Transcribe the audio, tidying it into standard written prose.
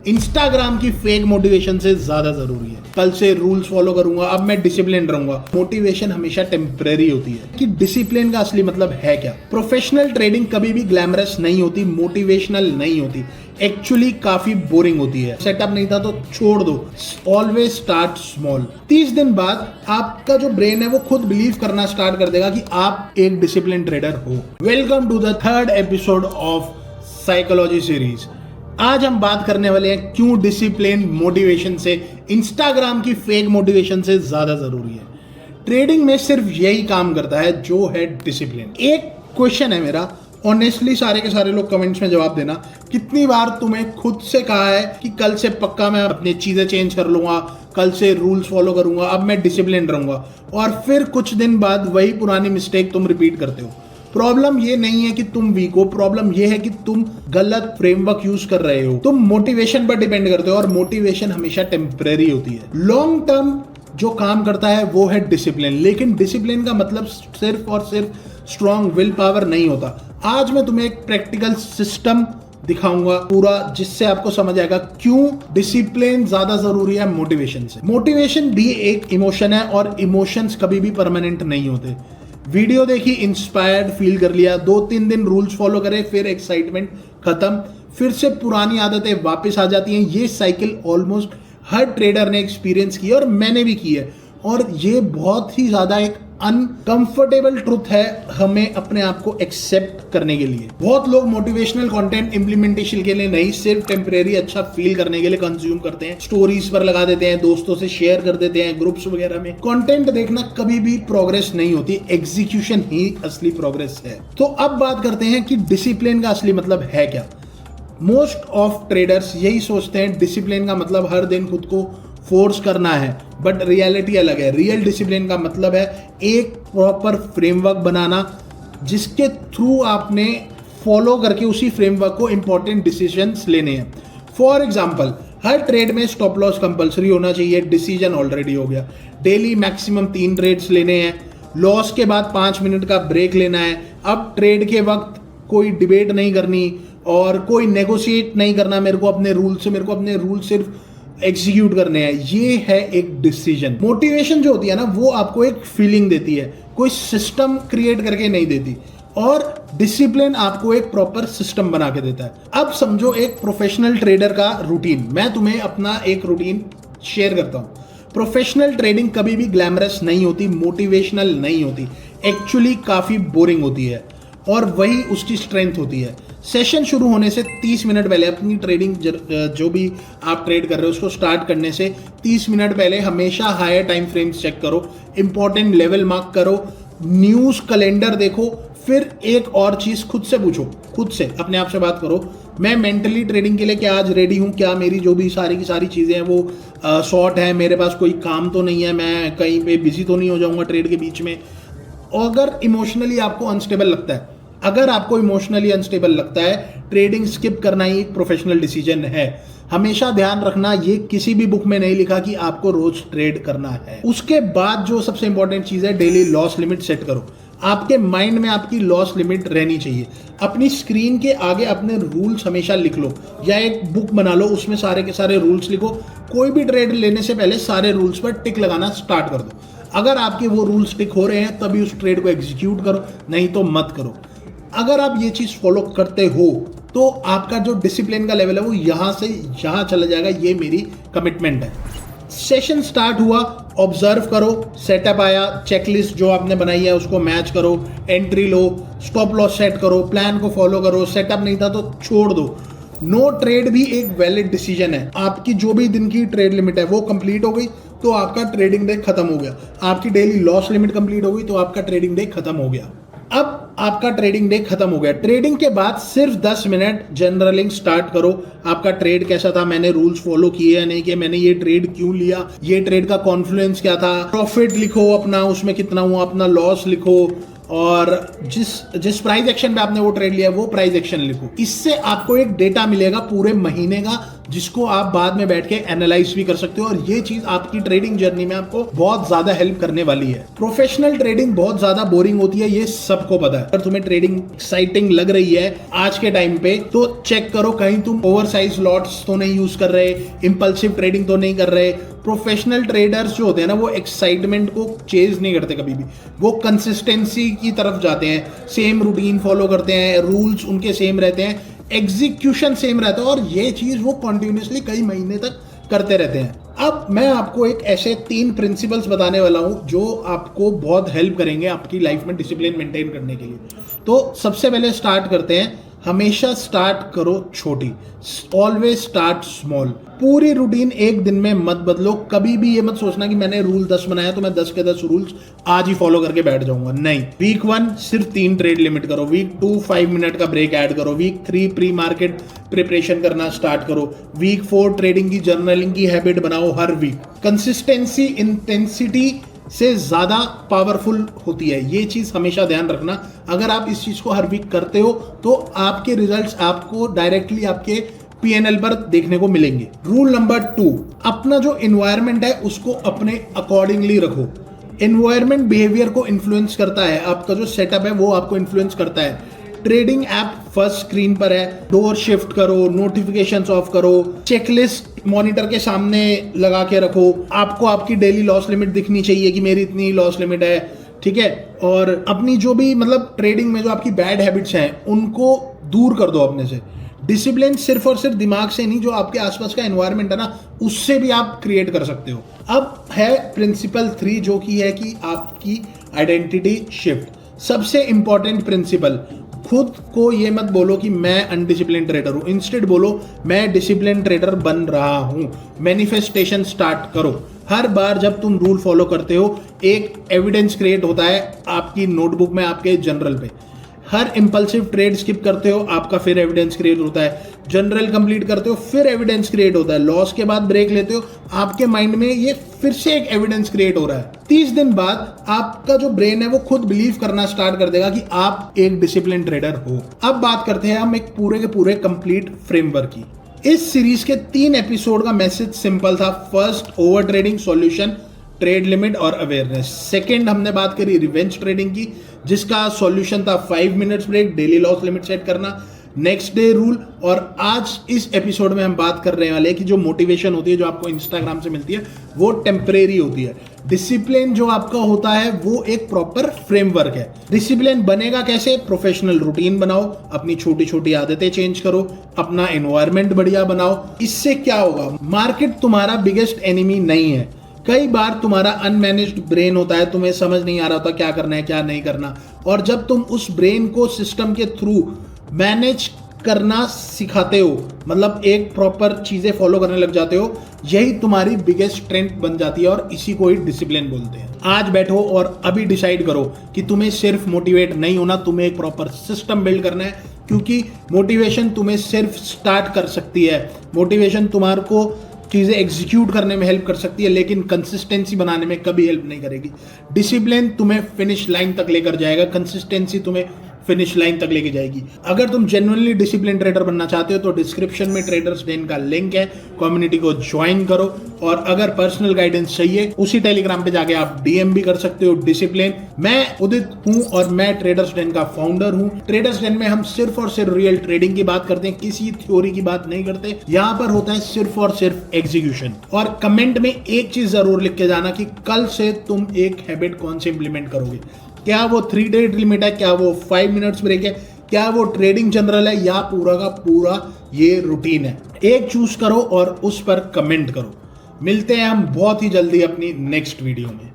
Instagram की fake motivation से ज्यादा जरूरी है। कल से रूल्स फॉलो करूंगा, अब मैं डिसिप्लिन रहूंगा। मोटिवेशन हमेशा टेम्परेरी होती है। कि डिसिप्लिन का असली मतलब है क्या? प्रोफेशनल ट्रेडिंग कभी भी ग्लैमरस नहीं होती, मोटिवेशनल नहीं होती, एक्चुअली काफी बोरिंग होती है। सेटअप नहीं था तो छोड़ दो, ऑलवेज स्टार्ट स्मॉल। 30 दिन बाद आपका जो ब्रेन है वो खुद बिलीव करना स्टार्ट कर देगा कि आप एक डिसिप्लिन ट्रेडर हो। Welcome to the third episode of psychology series. आज हम बात करने वाले हैं क्यों डिसिप्लिन मोटिवेशन से, इंस्टाग्राम की फेक मोटिवेशन से ज्यादा जरूरी है। ट्रेडिंग में सिर्फ यही काम करता है जो है डिसिप्लिन। एक क्वेश्चन है मेरा, ऑनेस्टली सारे के सारे लोग कमेंट्स में जवाब देना, कितनी बार तुम्हें खुद से कहा है कि कल से पक्का मैं अपनी चीजें चेंज कर लूंगा, कल से रूल्स फॉलो करूंगा, अब मैं डिसिप्लिन रहूंगा, और फिर कुछ दिन बाद वही पुरानी मिस्टेक तुम रिपीट करते हो। प्रॉब्लम ये नहीं है कि तुम वीक हो, प्रॉब्लम ये है कि तुम गलत फ्रेमवर्क यूज कर रहे हो। तुम मोटिवेशन पर डिपेंड करते हो और मोटिवेशन हमेशा टेम्परेरी होती है। लॉन्ग टर्म जो काम करता है वो है डिसिप्लिन, लेकिन डिसिप्लिन का मतलब सिर्फ और सिर्फ स्ट्रॉन्ग विल पावर नहीं होता। आज मैं तुम्हें एक प्रैक्टिकल सिस्टम दिखाऊंगा पूरा, जिससे आपको समझ आएगा क्यों डिसिप्लिन ज्यादा जरूरी है मोटिवेशन से। मोटिवेशन भी एक इमोशन है और इमोशंस कभी भी परमानेंट नहीं होते। वीडियो देखी, इंस्पायर्ड फील कर लिया, 2-3 दिन रूल्स फॉलो करे, फिर एक्साइटमेंट खत्म, फिर से पुरानी आदतें वापस आ जाती हैं। ये साइकिल ऑलमोस्ट हर ट्रेडर ने एक्सपीरियंस की है और मैंने भी की है, और ये बहुत ही ज्यादा एक अनकंफर्टेबल ट्रुथ है हमें अपने आप को एक्सेप्ट करने के लिए। बहुत लोग मोटिवेशनल कंटेंट इंप्लीमेंटेशन के लिए नहीं, सिर्फ टेम्परेरी अच्छा फील करने के लिए कंज्यूम करते हैं। स्टोरीज पर लगा देते हैं, दोस्तों से शेयर कर देते हैं, ग्रुप्स वगैरह में। कंटेंट देखना कभी भी प्रोग्रेस नहीं होती, एग्जीक्यूशन ही असली प्रोग्रेस है। तो अब बात करते हैं कि डिसिप्लिन का असली मतलब है क्या। मोस्ट ऑफ ट्रेडर्स यही सोचते हैं डिसिप्लिन का मतलब हर दिन खुद को फोर्स करना है, बट रियलिटी अलग है। रियल डिसिप्लिन का मतलब है एक प्रॉपर फ्रेमवर्क बनाना, जिसके थ्रू आपने फॉलो करके उसी फ्रेमवर्क को इंपॉर्टेंट डिसीजंस लेने हैं। फॉर एग्जांपल, हर ट्रेड में स्टॉप लॉस कंपलसरी होना चाहिए, डिसीजन ऑलरेडी हो गया। डेली मैक्सिमम 3 ट्रेड्स लेने हैं, लॉस के बाद 5 मिनट का ब्रेक लेना है। अब ट्रेड के वक्त कोई डिबेट नहीं करनी और कोई नेगोशिएट नहीं करना, मेरे को अपने रूल सिर्फ एग्जीक्यूट करने हैं। ये है एक डिसीजन। मोटिवेशन जो होती है ना, वो आपको एक फीलिंग देती है, कोई सिस्टम क्रिएट करके नहीं देती, और डिसिप्लिन आपको एक प्रॉपर सिस्टम बना के देता है। अब समझो एक प्रोफेशनल ट्रेडर का रूटीन। मैं तुम्हें अपना एक रूटीन शेयर करता हूं। प्रोफेशनल ट्रेडिंग कभी भी ग्लैमरस नहीं होती, मोटिवेशनल नहीं होती, एक्चुअली काफी बोरिंग होती है, और वही उसकी स्ट्रेंथ होती है। सेशन शुरू होने से 30 मिनट पहले अपनी ट्रेडिंग, जो भी आप ट्रेड कर रहे हो उसको स्टार्ट करने से 30 मिनट पहले हमेशा हायर टाइम फ्रेम्स चेक करो, इंपॉर्टेंट लेवल मार्क करो, न्यूज़ कैलेंडर देखो। फिर एक और चीज़ खुद से पूछो, खुद से अपने आप से बात करो, मैं मेंटली ट्रेडिंग के लिए क्या आज रेडी हूँ? क्या मेरी जो भी सारी की सारी चीज़ें हैं वो शॉर्ट है? मेरे पास कोई काम तो नहीं है? मैं कहीं पे बिजी तो नहीं हो जाऊँगा ट्रेड के बीच में? अगर इमोशनली आपको अनस्टेबल लगता है, ट्रेडिंग स्किप करना ही एक प्रोफेशनल डिसीजन है। हमेशा ध्यान रखना, ये किसी भी बुक में नहीं लिखा कि आपको रोज ट्रेड करना है। उसके बाद जो सबसे इंपॉर्टेंट चीज है, डेली लॉस लिमिट सेट करो। आपके माइंड में आपकी लॉस लिमिट रहनी चाहिए। अपनी स्क्रीन के आगे अपने रूल्स हमेशा लिख लो, या एक बुक बना लो, उसमें सारे के सारे रूल्स लिखो। कोई भी ट्रेड लेने से पहले सारे रूल्स पर टिक लगाना स्टार्ट कर दो। अगर आपके वो रूल्स टिक हो रहे हैं तभी उस ट्रेड को एग्जीक्यूट करो, नहीं तो मत करो। अगर आप ये चीज फॉलो करते हो तो आपका जो डिसिप्लिन का लेवल है वो यहां से यहां चला जाएगा, ये मेरी कमिटमेंट है। सेशन स्टार्ट हुआ, ऑब्जर्व करो, सेटअप आया, चेकलिस्ट जो आपने बनाई है उसको मैच करो, एंट्री लो, स्टॉप लॉस सेट करो, प्लान को फॉलो करो। सेटअप नहीं था तो छोड़ दो। नो ट्रेड भी एक वैलिड डिसीजन है। आपकी जो भी दिन की ट्रेड लिमिट है वो कंप्लीट हो गई तो आपका ट्रेडिंग डे खत्म हो गया। आपकी डेली लॉस लिमिट कंप्लीट हो गई तो आपका ट्रेडिंग डे खत्म हो गया। अब आपका ट्रेडिंग डे खत्म हो गया। ट्रेडिंग के बाद सिर्फ 10 मिनट जनरलिंग स्टार्ट करो। आपका ट्रेड कैसा था? मैंने रूल्स फॉलो किए या नहीं किए? मैंने ये ट्रेड क्यों लिया? ये ट्रेड का कॉन्फ्लुएंस क्या था? प्रॉफिट लिखो अपना, उसमें कितना हुआ, अपना लॉस लिखो, और जिस प्राइस एक्शन पे आपने वो ट्रेड लिया वो प्राइस एक्शन लिखो। इससे आपको एक डेटा मिलेगा पूरे महीने का, जिसको आप बाद में बैठ के एनालाइज भी कर सकते हो, और ये चीज आपकी ट्रेडिंग जर्नी में आपको बहुत ज्यादा हेल्प करने वाली है। प्रोफेशनल ट्रेडिंग बहुत ज्यादा बोरिंग होती है, ये सबको पता है। अगर तुम्हें ट्रेडिंग एक्साइटिंग लग रही है आज के टाइम पे, तो चेक करो कहीं तुम ओवरसाइज लॉट्स तो नहीं यूज कर रहे, इंपल्सिव ट्रेडिंग तो नहीं कर रहे। प्रोफेशनल ट्रेडर्स जो होते हैं ना, वो एक्साइटमेंट को चेज नहीं करते कभी भी, वो कंसिस्टेंसी की तरफ जाते हैं, सेम रूटीन फॉलो करते हैं, रूल्स उनके सेम रहते हैं, एग्जीक्यूशन सेम रहता है, और ये चीज वो कंटिन्यूसली कई महीने तक करते रहते हैं। अब मैं आपको एक ऐसे 3 प्रिंसिपल्स बताने वाला हूं जो आपको बहुत हेल्प करेंगे आपकी लाइफ में डिसिप्लिन मेंटेन करने के लिए। तो सबसे पहले स्टार्ट करते हैं, हमेशा स्टार्ट करो छोटी, ऑलवेज स्टार्ट स्मॉल। पूरी रूटीन एक दिन में मत बदलो, कभी भी ये मत सोचना कि मैंने रूल 10 बनाया तो मैं 10 के 10 रूल्स आज ही फॉलो करके बैठ जाऊंगा। नहीं, वीक 1 सिर्फ 3 ट्रेड लिमिट करो, वीक 2 5 मिनट का ब्रेक ऐड करो, वीक 3 प्री मार्केट प्रिपरेशन करना स्टार्ट करो, वीक 4 ट्रेडिंग की जर्नलिंग की हैबिट बनाओ हर वीक। कंसिस्टेंसी इंटेंसिटी से ज्यादा पावरफुल होती है, ये चीज हमेशा ध्यान रखना। अगर आप इस चीज को हर वीक करते हो तो आपके रिजल्ट्स आपको डायरेक्टली आपके पीएनएल पर देखने को मिलेंगे। रूल नंबर 2, अपना जो एनवायरनमेंट है उसको अपने अकॉर्डिंगली रखो। एनवायरनमेंट बिहेवियर को इन्फ्लुएंस करता है, आपका जो सेटअप है वो आपको इन्फ्लुएंस करता है। ट्रेडिंग ऐप फर्स्ट स्क्रीन पर है, डोर शिफ्ट करो, नोटिफिकेशंस ऑफ करो, चेकलिस्ट मॉनिटर के सामने लगा के रखो। आपको आपकी डेली लॉस लिमिट दिखनी चाहिए कि मेरी इतनी लॉस लिमिट है, ठीक है। और अपनी जो भी मतलब ट्रेडिंग में जो आपकी बैड हैबिट्स हैं उनको दूर कर दो अपने से। डिसिप्लिन सिर्फ और सिर्फ दिमाग से नहीं, जो आपके आसपास का एनवायरनमेंट है ना, उससे भी आप क्रिएट कर सकते हो। अब है प्रिंसिपल 3, जो कि है कि आपकी आइडेंटिटी शिफ्ट। सबसे इंपॉर्टेंट प्रिंसिपल, खुद को ये मत बोलो कि मैं अनडिसिप्लिन ट्रेडर हूं, इंस्टेड बोलो मैं डिसिप्लिन ट्रेडर बन रहा हूं। मैनिफेस्टेशन स्टार्ट करो। हर बार जब तुम रूल फॉलो करते हो एक एविडेंस क्रिएट होता है आपकी नोटबुक में, आपके जर्नल पे। हर इंपल्सिव ट्रेड स्किप करते हो आपका फिर एविडेंस क्रिएट होता है, जनरल कंप्लीट करते हो फिर एविडेंस क्रिएट होता है, लॉस के बाद ब्रेक लेते हो आपके माइंड में ये फिर से एक एविडेंस क्रिएट हो रहा है। 30 दिन बाद आपका जो ब्रेन है वो खुद बिलीव करना स्टार्ट कर देगा कि आप एक डिसिप्लिन ट्रेडर हो। अब बात करते हैं हम एक पूरे के पूरे कंप्लीट फ्रेमवर्क की। इस सीरीज के 3 एपिसोड का मैसेज सिंपल था। First, over trading solution, trade limit और अवेयरनेस। सेकंड, हमने बात करी रिवेंज ट्रेडिंग की, जिसका सॉल्यूशन था 5 minutes break, daily loss limit set करना, नेक्स्ट डे रूल। और आज इस एपिसोड में हम बात कर रहे वाले हैं कि जो मोटिवेशन होती है जो आपको इंस्टाग्राम से मिलती है वो टेम्परेरी होती है। डिसिप्लिन जो आपका होता है वो एक प्रॉपर फ्रेमवर्क है। डिसिप्लिन बनेगा कैसे? प्रोफेशनल रूटीन बनाओ, अपनी छोटी छोटी आदतें चेंज करो, अपना एनवायरनमेंट बढ़िया बनाओ। इससे क्या होगा? मार्केट तुम्हारा बिगेस्ट एनिमी नहीं है। कई बार तुम्हारा अनमैनेज्ड ब्रेन होता है, तुम्हें समझ नहीं आ रहा होता क्या करना है क्या नहीं करना, और जब तुम उस ब्रेन को सिस्टम के थ्रू मैनेज करना सिखाते हो, मतलब एक प्रॉपर चीजें फॉलो करने लग जाते हो, यही तुम्हारी बिगेस्ट स्ट्रेंथ बन जाती है और इसी को ही डिसिप्लिन बोलते हैं। आज बैठो और अभी डिसाइड करो कि तुम्हें सिर्फ मोटिवेट नहीं होना, तुम्हें एक प्रॉपर सिस्टम बिल्ड करना है, क्योंकि मोटिवेशन तुम्हें सिर्फ स्टार्ट कर सकती है, मोटिवेशन तुम्हारे को चीज़ें एग्जीक्यूट करने में हेल्प कर सकती है, लेकिन कंसिस्टेंसी बनाने में कभी हेल्प नहीं करेगी। डिसिप्लिन तुम्हें फिनिश लाइन तक लेकर जाएगा, कंसिस्टेंसी तुम्हें फिनिश लाइन तक लेके जाएगी। अगर तुम जेन्युइनली डिसिप्लिन ट्रेडर बनना चाहते हो तो डिस्क्रिप्शन में ट्रेडर्स डेन का लिंक है, कम्युनिटी को ज्वाइन करो। और अगर पर्सनल गाइडेंस चाहिए उसी टेलीग्राम पे जाके आप डीएम भी कर सकते हो। डिसिप्लिन, मैं उदित हूं और मैं ट्रेडर्स डेन का फाउंडर हूं। ट्रेडर्स डेन में हम सिर्फ और सिर्फ रियल ट्रेडिंग की बात करते हैं, किसी थ्योरी की बात नहीं करते। यहाँ पर होता है सिर्फ और सिर्फ एग्जीक्यूशन। और कमेंट में एक चीज जरूर लिख के जाना कि कल से तुम एक हैबिट कौन से इंप्लीमेंट करोगे। क्या वो 3 डे लिमिट है, क्या वो 5 मिनट्स ब्रेक है, क्या वो ट्रेडिंग जनरल है, या पूरा का पूरा ये रूटीन है। एक चूज करो और उस पर कमेंट करो। मिलते हैं हम बहुत ही जल्दी अपनी नेक्स्ट वीडियो में।